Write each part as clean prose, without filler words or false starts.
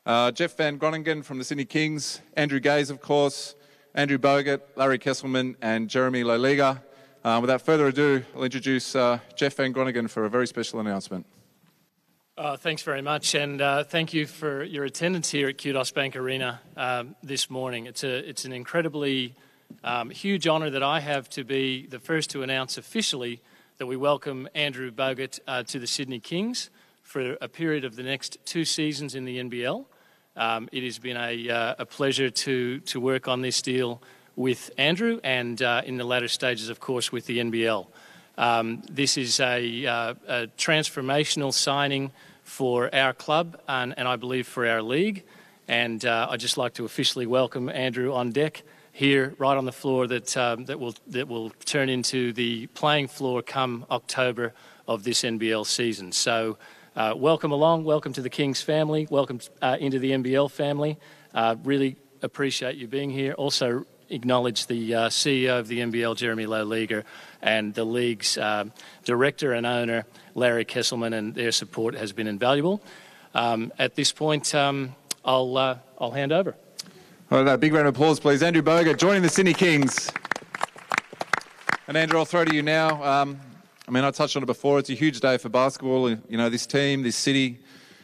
Jeff Van Groningen from the Sydney Kings, Andrew Gaze, of course, Andrew Bogut, Larry Kesselman, and Jeremy Loliga. Without further ado, I'll introduce Jeff Van Groningen for a very special announcement. Thanks very much, and thank you for your attendance here at Kudos Bank Arena this morning. It's an incredibly huge honour that I have to be the first to announce officially that we welcome Andrew Bogut to the Sydney Kings for a period of the next 2 seasons in the NBL. It has been a pleasure to work on this deal with Andrew and in the latter stages, of course, with the NBL. This is a transformational signing for our club and I believe for our league. And I'd just like to officially welcome Andrew on deck here, right on the floor that will turn into the playing floor come October of this NBL season. So welcome along, welcome to the Kings family, welcome into the NBL family. Really appreciate you being here. Also acknowledge the CEO of the NBL, Jeremy Loliga, and the league's director and owner, Larry Kesselman, and their support has been invaluable. At this point, I'll hand over. Well, a big round of applause, please. Andrew Bogut joining the Sydney Kings. And Andrew, I'll throw to you now. I touched on it before. It's a huge day for basketball. You know, this team, this city,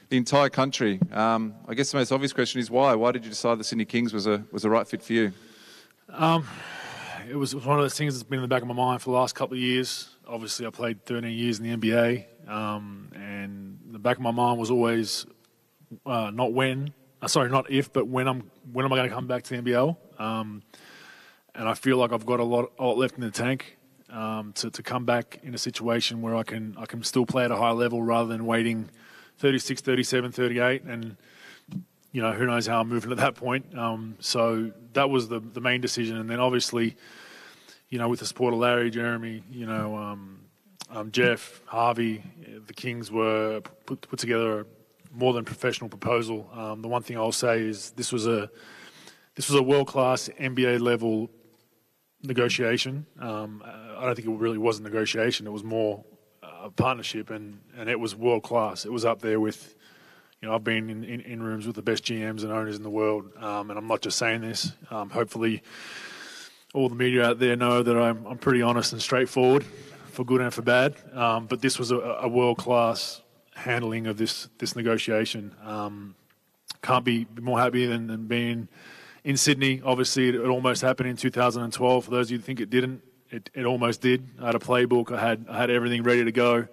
the entire country. I guess the most obvious question is why? Why did you decide the Sydney Kings was a right fit for you? It was one of those things that's been in the back of my mind for the last couple of years. Obviously, I played 13 years in the NBA, and the back of my mind was always not if, but when am I going to come back to the NBL? And I feel like I've got a lot left in the tank to come back in a situation where I can still play at a high level rather than waiting 36, 37, 38, and you know, who knows how I'm moving at that point. So that was the main decision. And then obviously, you know, with the support of Larry, Jeremy, you know, Jeff, Harvey, the Kings were put together a more than professional proposal. The one thing I'll say is this was a world-class NBA level negotiation. I don't think it really was a negotiation. It was more a partnership, and it was world-class. It was up there with, you know, I've been in rooms with the best GMs and owners in the world, and I'm not just saying this. Hopefully all the media out there know that I'm pretty honest and straightforward, for good and for bad. But this was a world-class handling of this negotiation. Can't be more happy than being in Sydney. Obviously, it almost happened in 2012. For those of you who think it didn't, it almost did. I had a playbook. I had everything ready to go,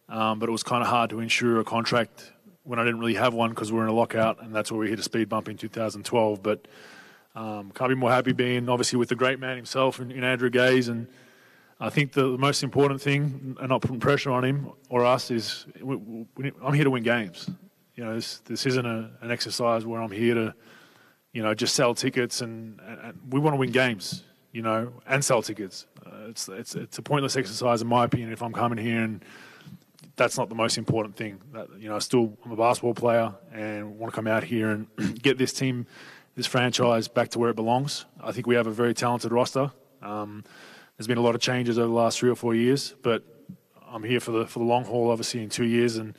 but it was kind of hard to ensure a contract when I didn't really have one because we were in a lockout, and that's where we hit a speed bump in 2012. But can't be more happy being obviously with the great man himself in Andrew Gaze. And I think the most important thing, and not putting pressure on him or us, is I'm here to win games. You know, this isn't an exercise where I'm here to, you know, just sell tickets, and we want to win games, you know, and sell tickets. It's a pointless exercise in my opinion if I'm coming here and that's not the most important thing. You know, I'm a basketball player and want to come out here and get this team, this franchise back to where it belongs. I think we have a very talented roster. There's been a lot of changes over the last 3 or 4 years, but I'm here for the long haul, obviously in 2 years. And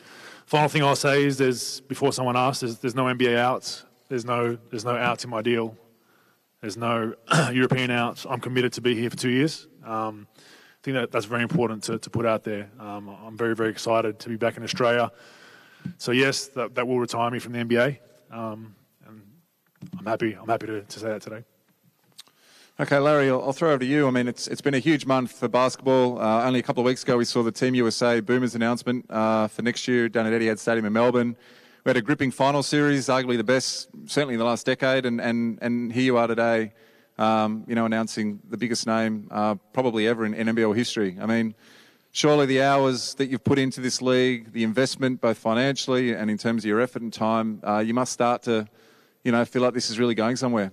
final thing I'll say is before someone asks, there's no NBA outs. There's no outs in my deal. There's no European outs. I'm committed to be here for 2 years. I think that's very important to put out there. I'm very, very excited to be back in Australia. So yes, that will retire me from the NBA, and I'm happy to say that today. Okay, Larry, I'll throw over to you. I mean, it's been a huge month for basketball. Only a couple of weeks ago, we saw the Team USA Boomers announcement for next year down at Etihad Stadium in Melbourne. We had a gripping final series, arguably the best, certainly in the last decade, and here you are today. You know, announcing the biggest name probably ever in NBL history. I mean, surely the hours that you've put into this league, the investment both financially and in terms of your effort and time, you must start to, you know, feel like this is really going somewhere.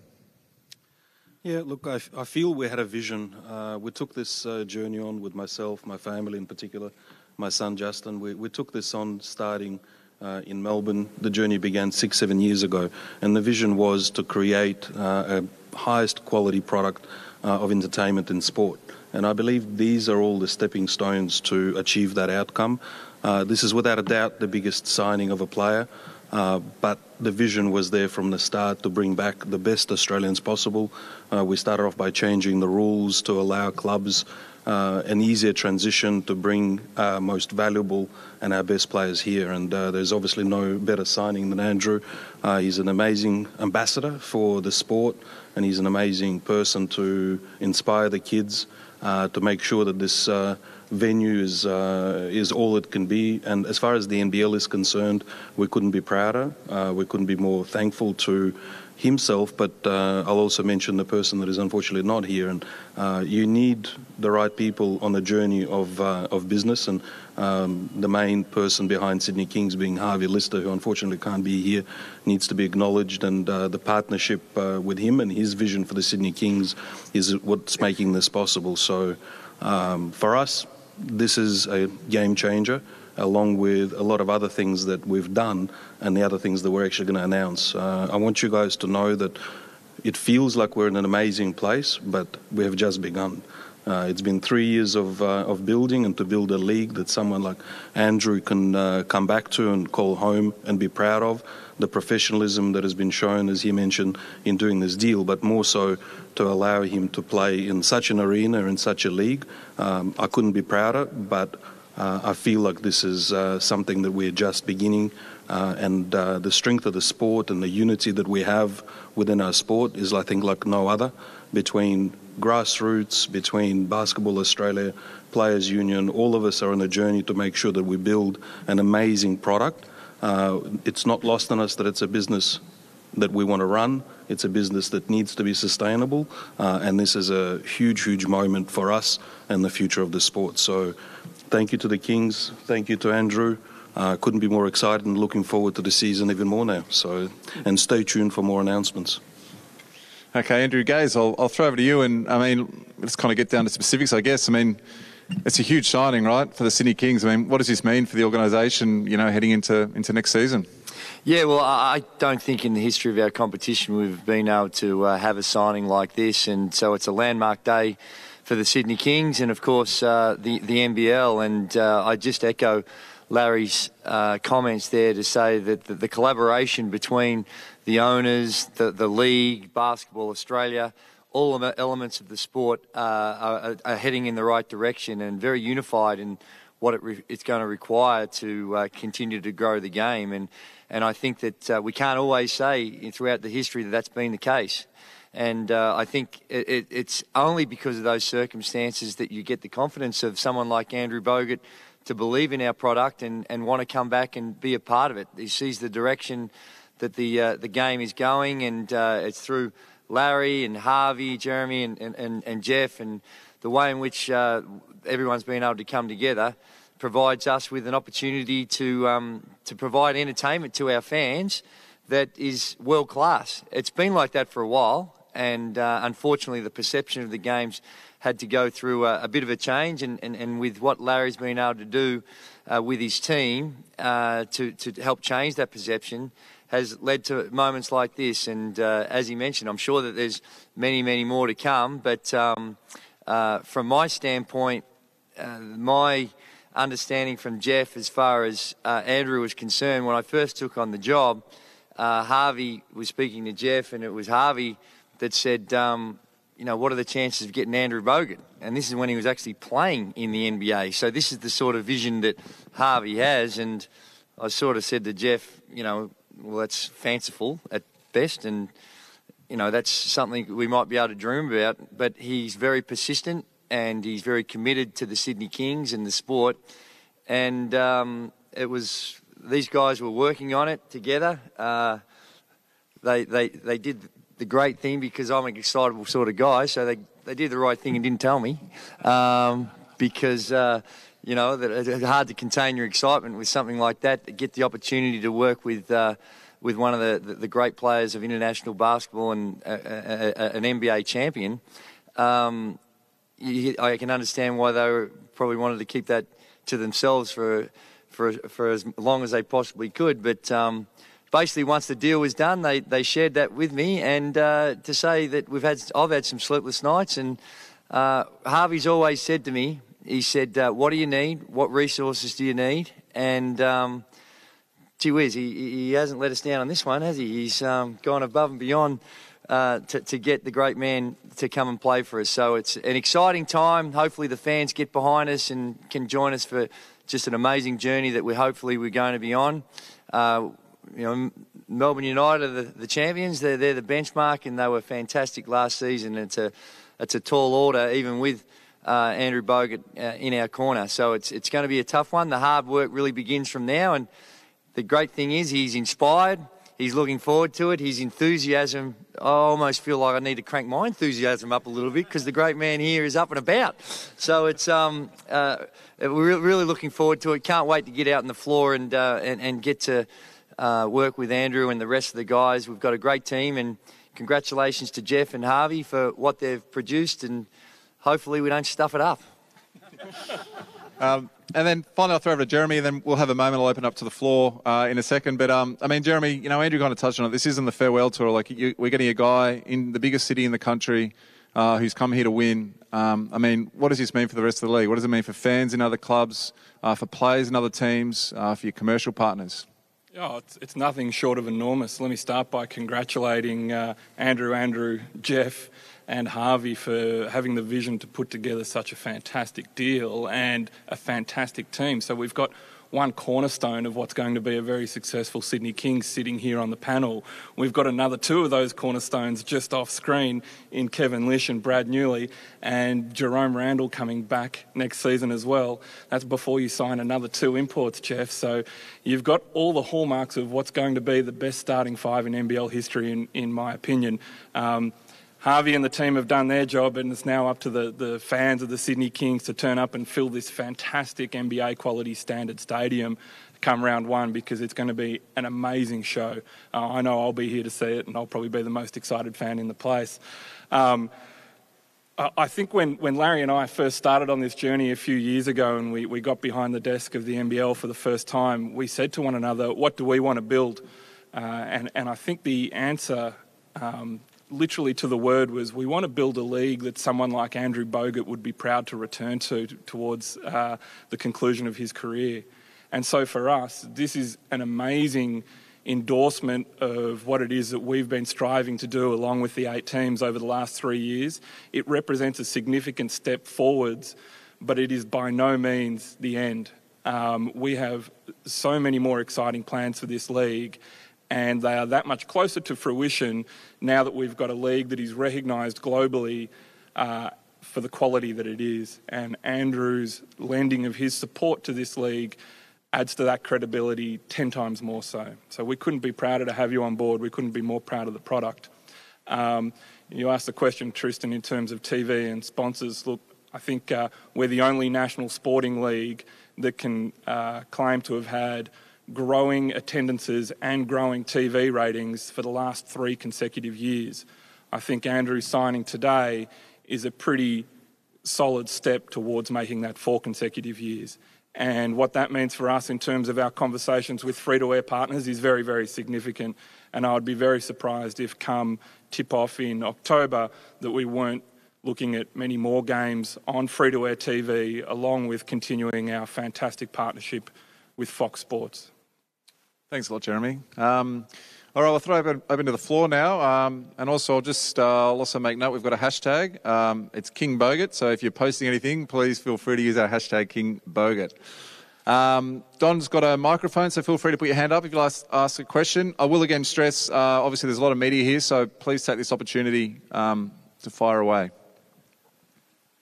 Yeah, look, I feel we had a vision. We took this journey on with myself, my family in particular, my son Justin. We took this on starting in Melbourne. The journey began 6-7 years ago, and the vision was to create a highest quality product of entertainment and sport. And I believe these are all the stepping stones to achieve that outcome. This is without a doubt the biggest signing of a player But the vision was there from the start to bring back the best Australians possible. We started off by changing the rules to allow clubs an easier transition to bring our most valuable and our best players here. And there's obviously no better signing than Andrew. He's an amazing ambassador for the sport, and he's an amazing person to inspire the kids to make sure that this venue is all it can be. And as far as the NBL is concerned, we couldn't be prouder. We couldn't be more thankful to himself, but I'll also mention the person that is unfortunately not here. And you need the right people on the journey of business, and the main person behind Sydney Kings being Harvey Lister, who unfortunately can't be here, needs to be acknowledged. And the partnership with him and his vision for the Sydney Kings is what's making this possible. So for us, this is a game changer, along with a lot of other things that we've done and the other things that we're actually going to announce. I want you guys to know that it feels like we're in an amazing place, but we have just begun. It's been 3 years of building, and to build a league that someone like Andrew can come back to and call home and be proud of, the professionalism that has been shown, as he mentioned, in doing this deal, but more so to allow him to play in such an arena, in such a league. I couldn't be prouder, but I feel like this is something that we're just beginning, and the strength of the sport and the unity that we have within our sport is, I think, like no other, between grassroots, between Basketball Australia, Players Union. All of us are on a journey to make sure that we build an amazing product. It's not lost on us that it's a business that we want to run. It's a business that needs to be sustainable, and this is a huge, huge moment for us and the future of the sport. So thank you to the Kings. Thank you to Andrew. Couldn't be more excited and looking forward to the season even more now. So, and stay tuned for more announcements. Okay, Andrew Gaze, I'll throw over to you. And I mean, let's kind of get down to specifics, I guess. I mean, it's a huge signing, right, for the Sydney Kings. I mean, what does this mean for the organisation, you know, heading into next season? Yeah, well, I don't think in the history of our competition we've been able to have a signing like this, and so it's a landmark day for the Sydney Kings and, of course, the NBL. And I just echo Larry's comments there to say that the collaboration between the owners, the league, Basketball Australia, all of the elements of the sport are heading in the right direction and very unified in what it's going to require to continue to grow the game. And I think that we can't always say throughout the history that that's been the case. And I think it's only because of those circumstances that you get the confidence of someone like Andrew Bogut to believe in our product and want to come back and be a part of it. He sees the direction that the game is going, and it's through Larry and Harvey, Jeremy and Jeff, and the way in which everyone's been able to come together provides us with an opportunity to provide entertainment to our fans that is world class. It's been like that for a while, and unfortunately the perception of the games had to go through a bit of a change, and with what Larry's been able to do with his team to help change that perception has led to moments like this. And as he mentioned, I'm sure that there's many, many more to come, but from my standpoint, my understanding from Jeff as far as Andrew was concerned, when I first took on the job, Harvey was speaking to Jeff, and it was Harvey that said, you know, what are the chances of getting Andrew Bogut? And this is when he was actually playing in the NBA. So this is the sort of vision that Harvey has. And I sort of said to Jeff, you know, well, that's fanciful at best, and, you know, that's something we might be able to dream about. But he's very persistent, and he's very committed to the Sydney Kings and the sport. And it was, these guys were working on it together. They did the great thing, because I'm an excitable sort of guy, so they did the right thing and didn't tell me, because you know, that it's hard to contain your excitement with something like that. To get the opportunity to work with one of the great players of international basketball and an NBA champion, I can understand why they probably wanted to keep that to themselves for as long as they possibly could. But basically, once the deal was done, they shared that with me, and to say that I've had some sleepless nights, and Harvey's always said to me, he said, what do you need? What resources do you need? And gee whiz, he hasn't let us down on this one, has he? He's gone above and beyond to get the great man to come and play for us. So it's an exciting time. Hopefully the fans get behind us and can join us for just an amazing journey that we're going to be on. Melbourne United are the champions. They're the benchmark, and they were fantastic last season. It's a tall order, even with Andrew Bogut in our corner. So it's going to be a tough one. The hard work really begins from now, and the great thing is he's inspired. He's looking forward to it. His enthusiasm, I almost feel like I need to crank my enthusiasm up a little bit because the great man here is up and about. So it's we're really looking forward to it. Can't wait to get out on the floor and get to work with Andrew and the rest of the guys. We've got a great team, and congratulations to Jeff and Harvey for what they've produced, and hopefully we don't stuff it up. And then finally, I'll throw over to Jeremy, and then we'll have a moment. I'll open up to the floor in a second. But, Jeremy, Andrew kind of touched on it. This isn't the farewell tour. We're getting a guy in the biggest city in the country who's come here to win. What does this mean for the rest of the league? What does it mean for fans in other clubs, for players in other teams, for your commercial partners? Oh, it's nothing short of enormous. Let me start by congratulating Andrew, Jeff and Harvey for having the vision to put together such a fantastic deal and a fantastic team. So we've got one cornerstone of what's going to be a very successful Sydney Kings sitting here on the panel. We've got another two of those cornerstones just off screen in Kevin Lish and Brad Newley, and Jerome Randall coming back next season as well. That's before you sign another two imports, Jeff. So you've got all the hallmarks of what's going to be the best starting five in NBL history, in my opinion. Harvey and the team have done their job, and it's now up to the fans of the Sydney Kings to turn up and fill this fantastic NBA quality standard stadium come round one, because it's going to be an amazing show. I know I'll be here to see it, and I'll probably be the most excited fan in the place. I think when Larry and I first started on this journey a few years ago, and we got behind the desk of the NBL for the first time, we said to one another, what do we want to build? And I think the answer literally to the word was, we want to build a league that someone like Andrew Bogut would be proud to return to towards the conclusion of his career. And so for us, this is an amazing endorsement of what it is that we've been striving to do along with the 8 teams over the last 3 years. It represents a significant step forwards, but it is by no means the end. We have so many more exciting plans for this league, and they are that much closer to fruition now that we've got a league that is recognised globally for the quality that it is. And Andrew's lending of his support to this league adds to that credibility 10 times more so. So we couldn't be prouder to have you on board. We couldn't be more proud of the product. You asked the question, Tristan, in terms of TV and sponsors. Look, I think we're the only national sporting league that can claim to have had growing attendances and growing TV ratings for the last 3 consecutive years. I think Andrew signing today is a pretty solid step towards making that 4 consecutive years. And what that means for us in terms of our conversations with free-to-air partners is very, very significant. And I would be very surprised if come tip-off in October that we weren't looking at many more games on free-to-air TV, along with continuing our fantastic partnership with Fox Sports. Thanks a lot, Jeremy. All right, I'll throw open to the floor now. And also, I'll also make note, we've got a hashtag. It's King Bogut, so if you're posting anything, please feel free to use our hashtag King Bogut. Don's got a microphone, so feel free to put your hand up if you'd like to ask a question. I will again stress, obviously there's a lot of media here, so please take this opportunity to fire away.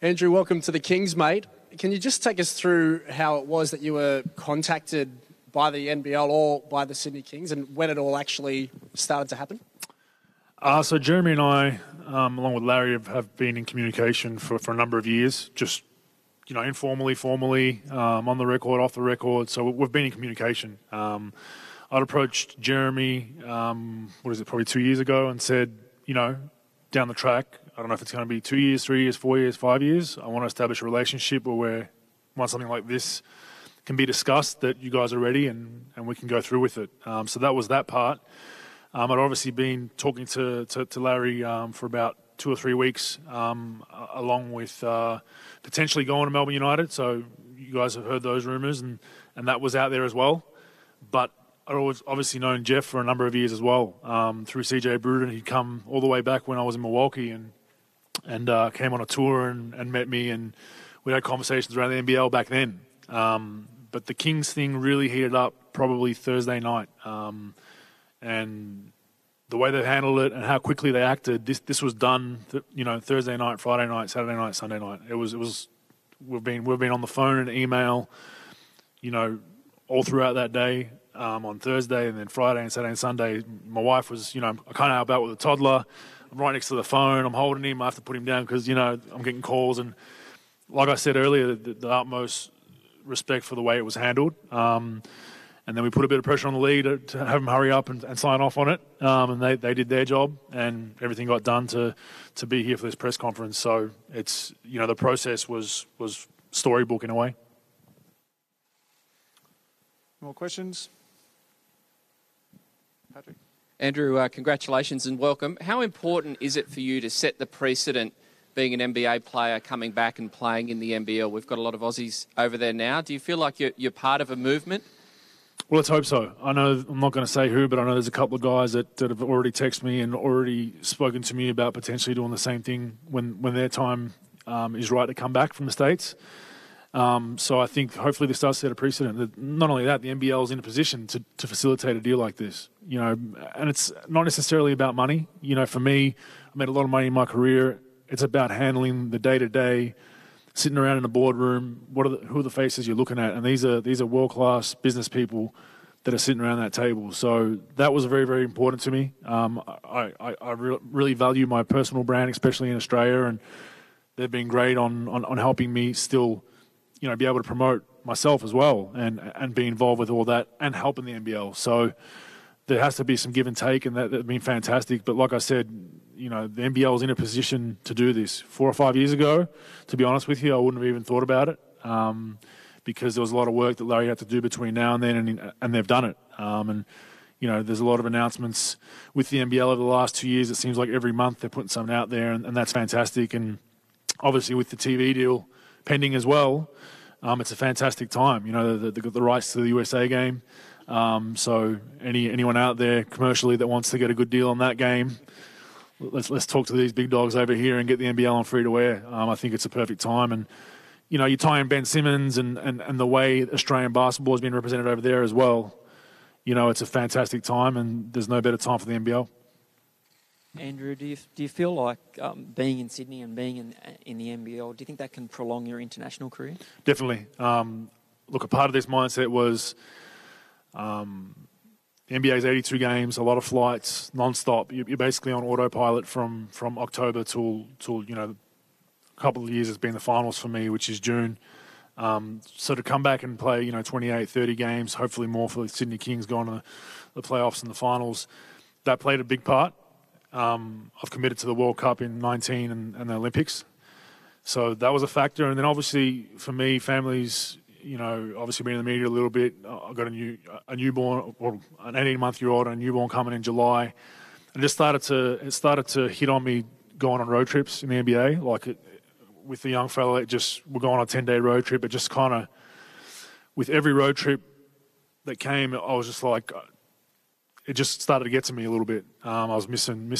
Andrew, welcome to the Kings, mate. Can you just take us through how it was that you were contacted by the NBL or by the Sydney Kings, and when it all actually started to happen? So Jeremy and I, along with Larry, have been in communication for a number of years, just, informally, formally, on the record, off the record. So we've been in communication. I'd approached Jeremy, probably 2 years ago, and said, down the track, I don't know if it's going to be 2 years, 3 years, 4 years, 5 years. I want to establish a relationship where once something like this can be discussed, that you guys are ready and we can go through with it. So that was that part. I'd obviously been talking to Larry for about 2 or 3 weeks, along with potentially going to Melbourne United. So you guys have heard those rumours, and that was out there as well. But I'd always obviously known Jeff for a number of years as well. Through CJ Bruton, he'd come all the way back when I was in Milwaukee and came on a tour and met me, and we had conversations around the NBL back then. But the Kings thing really heated up probably Thursday night. And the way they handled it and how quickly they acted, this was done, Thursday night, Friday night, Saturday night, Sunday night. It was we've been on the phone and email, all throughout that day, on Thursday, and then Friday and Saturday and Sunday. My wife was, I can't help out with a toddler. I'm right next to the phone. I'm holding him. I have to put him down because, I'm getting calls. And like I said earlier, the utmost respect for the way it was handled. And then we put a bit of pressure on the league to have them hurry up and sign off on it. And they did their job, and everything got done to be here for this press conference. So it's, the process was storybook in a way. More questions? Patrick? Andrew, congratulations and welcome. How important is it for you to set the precedent, being an NBA player, coming back and playing in the NBL? We've got a lot of Aussies over there now. Do you feel like you're part of a movement? Well, let's hope so. I know, I'm not going to say who, but I know there's a couple of guys that have already texted me and already spoken to me about potentially doing the same thing when their time is right to come back from the States. So I think hopefully this does set a precedent. Not only that, the NBL is in a position to facilitate a deal like this. And it's not necessarily about money. For me, I made a lot of money in my career. It's about handling the day-to-day, sitting around in a boardroom. Who are the faces you're looking at? And these are world-class business people that are sitting around that table. So that was very, very important to me. I really value my personal brand, especially in Australia, and they've been great on helping me still, be able to promote myself as well and be involved with all that and helping the NBL. So there has to be some give and take, and that's been fantastic. But like I said, the NBL is in a position to do this. 4 or 5 years ago, to be honest with you, I wouldn't have even thought about it because there was a lot of work that Larry had to do between now and then, and they've done it. There's a lot of announcements with the NBL over the last 2 years. It seems like every month they're putting something out there, and that's fantastic. And obviously with the TV deal pending as well, it's a fantastic time. They've got the rights to the USA game. So anyone out there commercially that wants to get a good deal on that game, let's talk to these big dogs over here and get the NBL on free to wear. I think it's a perfect time. And, you tie in Ben Simmons and the way Australian basketball has been represented over there as well. It's a fantastic time, and there's no better time for the NBL. Andrew, do you feel like being in Sydney and being in the NBL, do you think that can prolong your international career? Definitely. Look, a part of this mindset was the NBA's 82 games, a lot of flights, non-stop. You're basically on autopilot from October till a couple of years has been the finals for me, which is June. So to come back and play 28, 30 games, hopefully more for the Sydney Kings going to the playoffs and the finals, that played a big part. I've committed to the World Cup in 19 and the Olympics. So that was a factor. And then obviously for me, families, obviously being in the media a little bit, I got a newborn, or an 18-month-year-old and a newborn coming in July. And it started to hit on me going on road trips in the NBA. With the young fella, we're going on a 10-day road trip. It just kind of, with every road trip that came, I was just like, it just started to get to me a little bit. I was missing,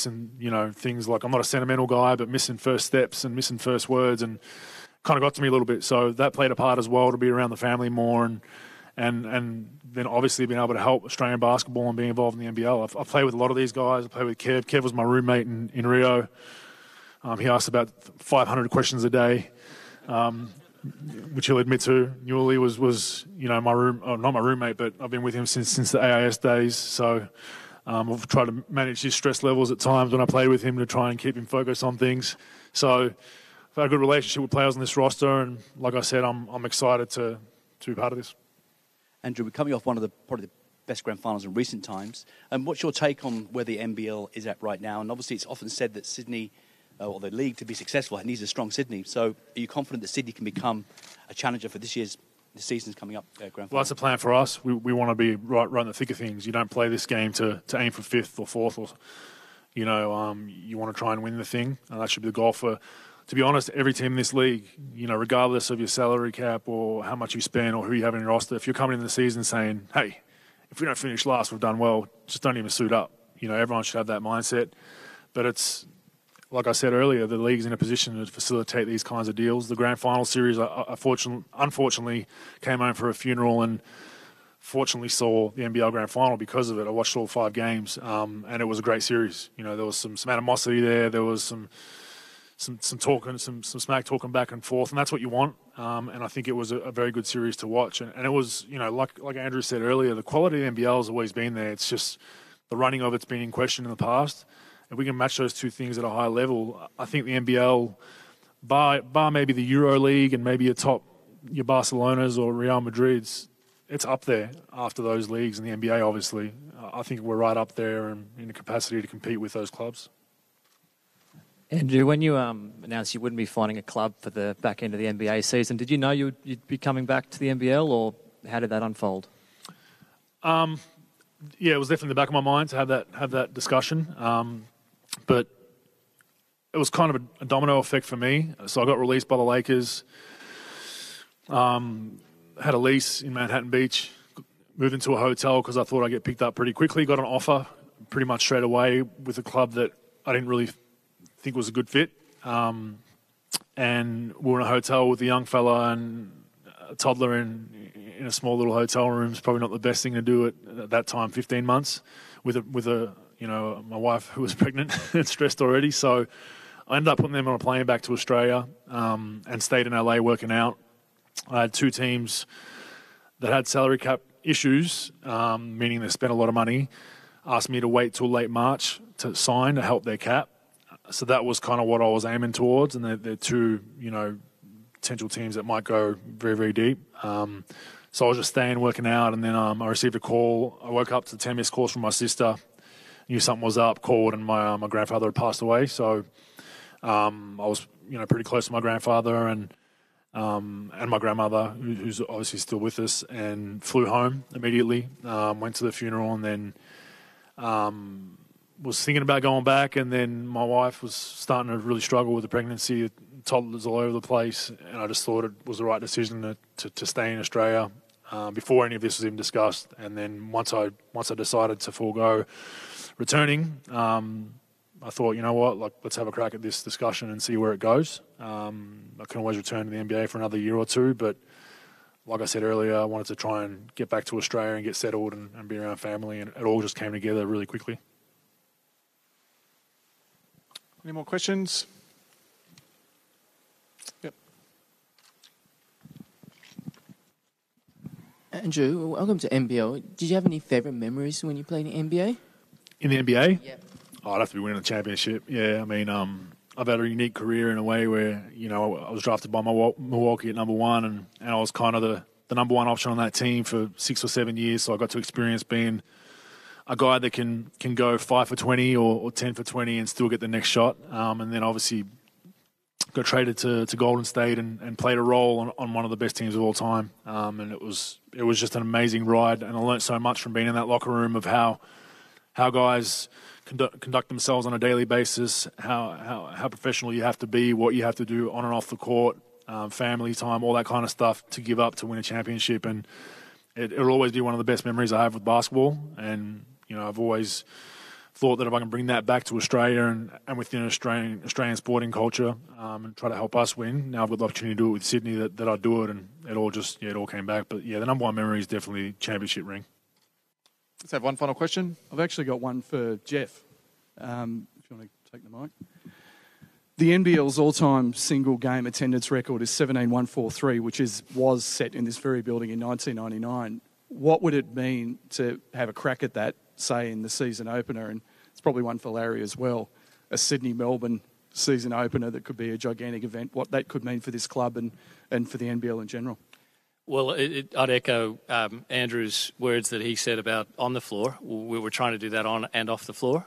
things like, I'm not a sentimental guy, but missing first steps and missing first words, and kind of got to me a little bit. So that played a part as well, to be around the family more, and then obviously being able to help Australian basketball and being involved in the NBL. I've played with a lot of these guys. I played with Kev. Kev was my roommate in Rio. He asked about 500 questions a day, which he'll admit to. Newley was not my roommate, but I've been with him since the AIS days. So I've tried to manage his stress levels at times when I played with him to try and keep him focused on things. So I've had a good relationship with players on this roster, and like I said, I'm excited to be part of this. Andrew, we're coming off one of probably the best grand finals in recent times. What's your take on where the NBL is at right now? And obviously it's often said that Sydney, or the league, to be successful, it needs a strong Sydney. So are you confident that Sydney can become a challenger for this season's coming up grand final? Well, that's the plan for us. We want to be right in the thick of things. You don't play this game to aim for fifth or fourth, or you want to try and win the thing, and that should be the goal for, to be honest, every team in this league. Regardless of your salary cap or how much you spend or who you have in your roster, if you're coming into the season saying, hey, if we don't finish last, we've done well. Just don't even suit up. Everyone should have that mindset. But it's, like I said earlier, the league's in a position to facilitate these kinds of deals. The grand final series, unfortunately, came home for a funeral and fortunately saw the NBL grand final because of it. I watched all 5 games, and it was a great series. There was some animosity there. There was some talking, some smack talking back and forth, and that's what you want. And I think it was a very good series to watch. And it was, like Andrew said earlier, the quality of the NBL has always been there. It's just the running of it's been in question in the past. If we can match those two things at a high level, I think the NBL, bar maybe the Euro League and maybe your Barcelonas or Real Madrids, it's up there after those leagues and the NBA, obviously. I think we're right up there in the capacity to compete with those clubs. Andrew, when you announced you wouldn't be finding a club for the back end of the NBA season, did you know you'd be coming back to the NBL, or how did that unfold? Yeah, it was definitely in the back of my mind to have that discussion. But it was kind of a domino effect for me. So I got released by the Lakers, had a lease in Manhattan Beach, moved into a hotel because I thought I'd get picked up pretty quickly, got an offer pretty much straight away with a club that I didn't really think was a good fit. And we were in a hotel with a young fella and a toddler in a small little hotel room. It's probably not the best thing to do at that time, 15 months, with my wife who was pregnant and stressed already. So I ended up putting them on a plane back to Australia and stayed in LA working out. I had 2 teams that had salary cap issues, meaning they spent a lot of money, asked me to wait till late March to sign to help their cap. So that was kind of what I was aiming towards, and they're 2, potential teams that might go very, very deep. So I was just staying, working out, and then I received a call. I woke up to 10 missed calls from my sister, knew something was up, called, and my grandfather had passed away. So I was, pretty close to my grandfather and my grandmother, who's obviously still with us, and flew home immediately, went to the funeral, and then was thinking about going back. And then my wife was starting to really struggle with the pregnancy, toddlers all over the place, and I just thought it was the right decision to stay in Australia before any of this was even discussed. And then once I decided to forego returning, I thought, let's have a crack at this discussion and see where it goes. I can always return to the NBA for another year or 2, but like I said earlier, I wanted to try and get back to Australia and get settled and be around family, and it all just came together really quickly. Any more questions? Yep. Andrew, welcome to NBL. Did you have any favourite memories when you played in NBA? In the NBA? Yeah. Oh, I'd have to be winning the championship. Yeah, I mean, I've had a unique career in a way where, I was drafted by Milwaukee at number 1, and I was kind of the number 1 option on that team for 6 or 7 years. So I got to experience being a guy that can go 5 for 20 or 10 for 20 and still get the next shot. And then obviously got traded to Golden State and played a role on one of the best teams of all time. And it was just an amazing ride, and I learned so much from being in that locker room of how guys conduct themselves on a daily basis, how professional you have to be, what you have to do on and off the court, family time, all that kind of stuff to give up to win a championship. And it'll always be one of the best memories I have with basketball. And I've always thought that if I can bring that back to Australia and within Australian sporting culture, and try to help us win. Now I've got the opportunity to do it with Sydney, that I do it, and it all came back. But yeah, the number 1 memory is definitely championship ring. Let's have one final question. I've actually got one for Jeff, if you want to take the mic. The NBL's all-time single game attendance record is 17,143, which was set in this very building in 1999. What would it mean to have a crack at that, say, in the season opener? And it's probably one for Larry as well, a Sydney-Melbourne season opener that could be a gigantic event, what that could mean for this club and for the NBL in general. Well, I'd echo Andrew's words that he said about on the floor. We were trying to do that on and off the floor.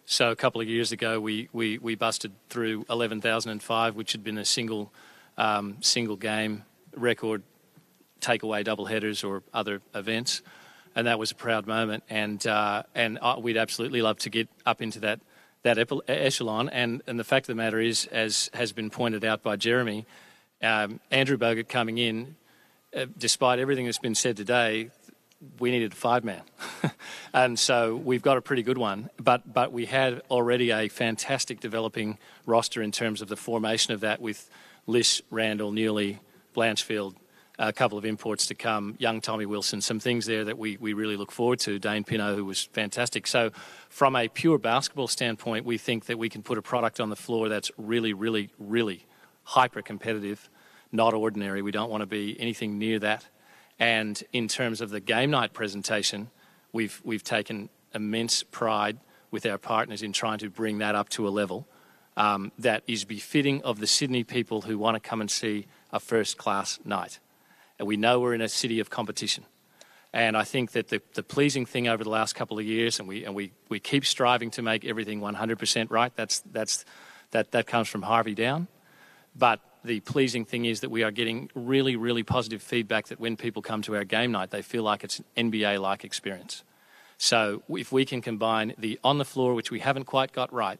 So a couple of years ago, we busted through 11,005, which had been a single game record, takeaway double headers or other events, and that was a proud moment. And we'd absolutely love to get up into that echelon. And the fact of the matter is, as has been pointed out by Jeremy, Andrew Bogut coming in. Despite everything that's been said today, we needed a 5-man. And so we've got a pretty good one. But we had already a fantastic developing roster in terms of the formation of that with Lish, Randall, Newley, Blanchfield, a couple of imports to come, young Tommy Wilson, some things there that we really look forward to. Dane Pinot, who was fantastic. So from a pure basketball standpoint, we think that we can put a product on the floor that's really, really, really hyper-competitive, not ordinary. We don't want to be anything near that. And in terms of the game night presentation, we've taken immense pride with our partners in trying to bring that up to a level that is befitting of the Sydney people who want to come and see a first-class night. And we know we're in a city of competition. And I think that the pleasing thing over the last couple of years, and we keep striving to make everything 100% right, that comes from Harvey down. But the pleasing thing is that we are getting really, really positive feedback that when people come to our game night, they feel like it's an NBA-like experience. So if we can combine the on-the-floor, which we haven't quite got right,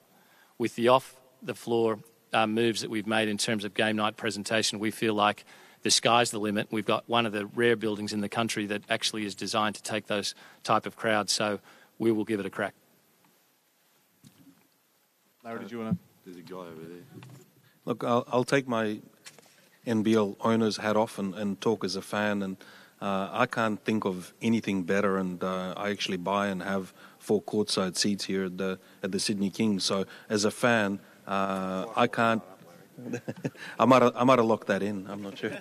with the off-the-floor moves that we've made in terms of game night presentation, we feel like the sky's the limit. We've got one of the rare buildings in the country that actually is designed to take those type of crowds, so we will give it a crack. Larry, did you want to? There's a guy over there. Look, I'll take my NBL owner's hat off and talk as a fan, and I can't think of anything better, and I actually buy and have 4 courtside seats here at the Sydney Kings. So as a fan, I can't. I might have locked that in. I'm not sure.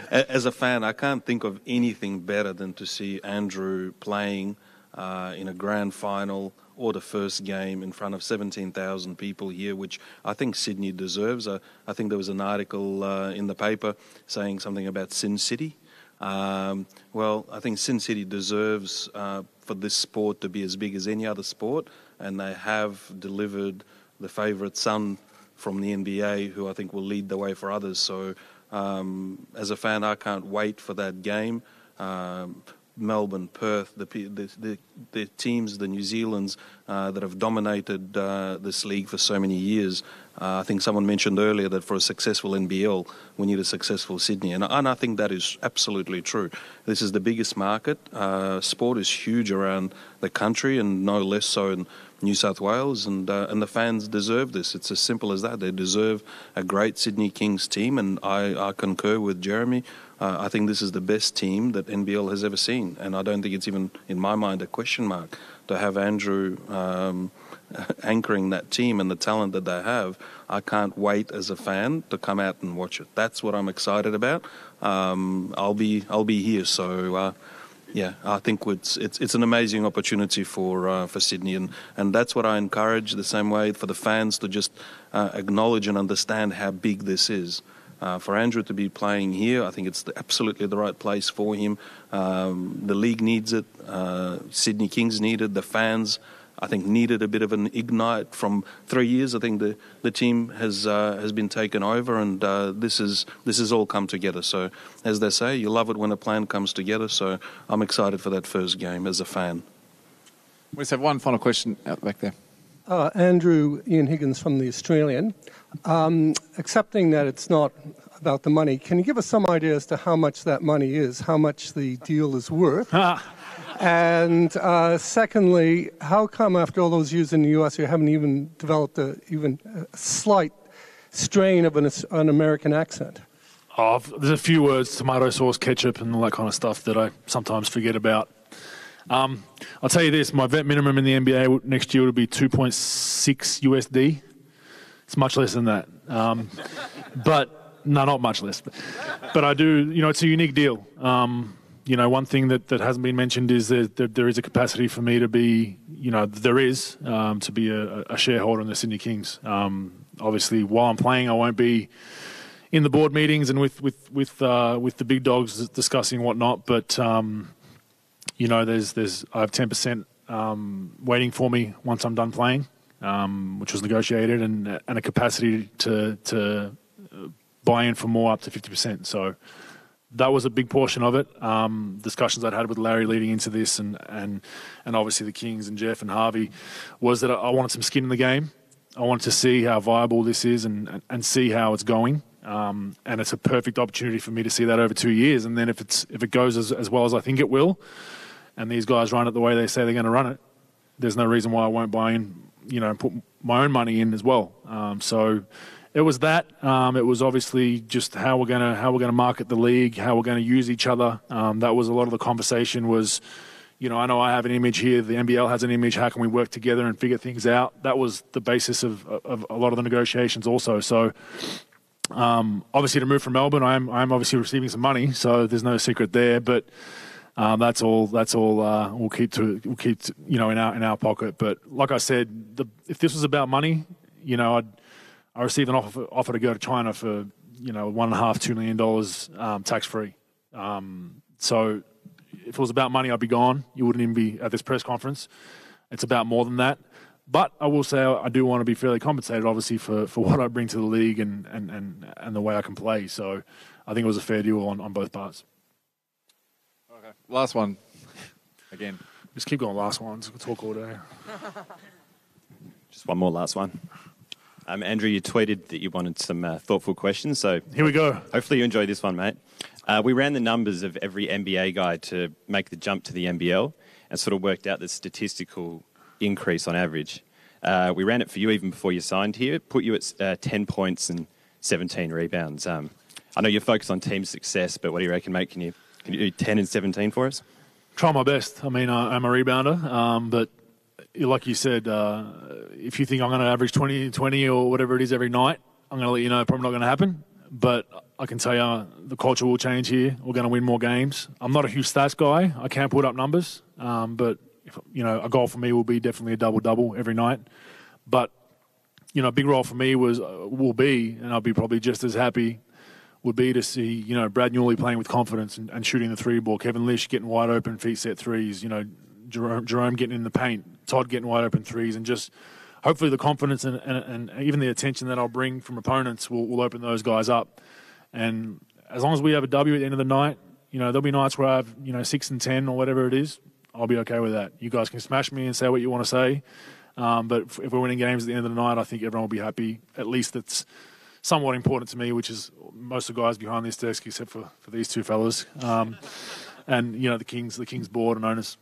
As a fan, I can't think of anything better than to see Andrew playing in a grand final or the first game in front of 17,000 people here, which I think Sydney deserves. I think there was an article in the paper saying something about Sin City. Well, I think Sin City deserves for this sport to be as big as any other sport, and they have delivered the favourite son from the NBA, who I think will lead the way for others. So as a fan, I can't wait for that game. Melbourne, Perth, the teams, the New Zealands that have dominated this league for so many years. I think someone mentioned earlier that for a successful NBL, we need a successful Sydney. And I think that is absolutely true. This is the biggest market. Sport is huge around the country, and no less so in New South Wales. And the fans deserve this. It's as simple as that. They deserve a great Sydney Kings team, and I concur with Jeremy. I think this is the best team that NBL has ever seen, and I don't think it's even, in my mind, a question mark to have Andrew anchoring that team and the talent that they have. I can't wait as a fan to come out and watch it. That's what I'm excited about. I'll be here, so yeah, I think it's an amazing opportunity for Sydney, and that's what I encourage. The same way for the fans to just acknowledge and understand how big this is. For Andrew to be playing here, I think it's absolutely the right place for him. The league needs it. Sydney Kings need it. The fans, I think, needed a bit of an ignite from 3 years. I think the team has been taken over, and this has all come together. So, as they say, you love it when a plan comes together. So, I'm excited for that first game as a fan. We just have one final question out back there. Andrew, Ian Higgins from The Australian. Accepting that it's not about the money, can you give us some idea as to how much that money is, how much the deal is worth? And secondly, how come after all those years in the U.S. you haven't even developed a slight strain of an American accent? There's a few words, tomato sauce, ketchup, and all that kind of stuff that I sometimes forget about. I'll tell you this, my vet minimum in the NBA next year will be 2.6 USD. It's much less than that. But, no, not much less. But I do, it's a unique deal. One thing that hasn't been mentioned is that there is a capacity for me to be, to be a shareholder in the Sydney Kings. Obviously, while I'm playing, I won't be in the board meetings and with the big dogs discussing whatnot, but... I have 10% waiting for me once I'm done playing, which was negotiated, and a capacity to buy in for more up to 50%. So that was a big portion of it. Discussions I'd had with Larry leading into this, and obviously the Kings and Jeff and Harvey, was that I wanted some skin in the game. I wanted to see how viable this is and see how it's going. and it's a perfect opportunity for me to see that over 2 years. And then if it goes as well as I think it will, and these guys run it the way they say they're going to run it, there's no reason why I won't buy in, and put my own money in as well. So it was that. It was obviously just how we're gonna market the league, how we're going to use each other. That was a lot of the conversation. Was, I know I have an image here. The NBL has an image. How can we work together and figure things out? That was the basis of a lot of the negotiations also. So obviously to move from Melbourne, I'm obviously receiving some money, so there's no secret there. But that's all. We'll keep in our pocket. But like I said, if this was about money, I received an offer to go to China for $1.5-2 million tax free. So if it was about money, I'd be gone. You wouldn't even be at this press conference. It's about more than that. But I will say I do want to be fairly compensated, obviously, for what I bring to the league and the way I can play. So I think it was a fair deal on both parts. Okay, last one. Again. Just keep going last ones. We'll talk all day. Just one more last one. Andrew, you tweeted that you wanted some thoughtful questions. So here we go. Hopefully you enjoy this one, mate. We ran the numbers of every NBA guy to make the jump to the NBL and sort of worked out the statistical increase on average. We ran it for you even before you signed here. It put you at 10 points and 17 rebounds. I know you're focused on team success, but what do you reckon, mate? Can you do 10 and 17 for us? Try my best. I mean, I'm a rebounder, but like you said, if you think I'm going to average 20 or whatever it is every night, I'm going to let you know probably not going to happen. But I can tell you the culture will change here. We're going to win more games. I'm not a huge stats guy. I can't put up numbers. But, a goal for me will be definitely a double-double every night. But, a big role for me will be, and I'll be probably just as happy, would be to see, Brad Newley playing with confidence and shooting the three ball. Kevin Lish getting wide open, feet set threes. Jerome getting in the paint. Todd getting wide open threes. And just hopefully the confidence and even the attention that I'll bring from opponents will open those guys up. And as long as we have a W at the end of the night, there'll be nights where I have, 6 and 10 or whatever it is. I'll be okay with that. You guys can smash me and say what you want to say. But if we're winning games at the end of the night, I think everyone will be happy. At least it's somewhat important to me, which is most of the guys behind this desk, except for these two fellas. And, the Kings board and owners.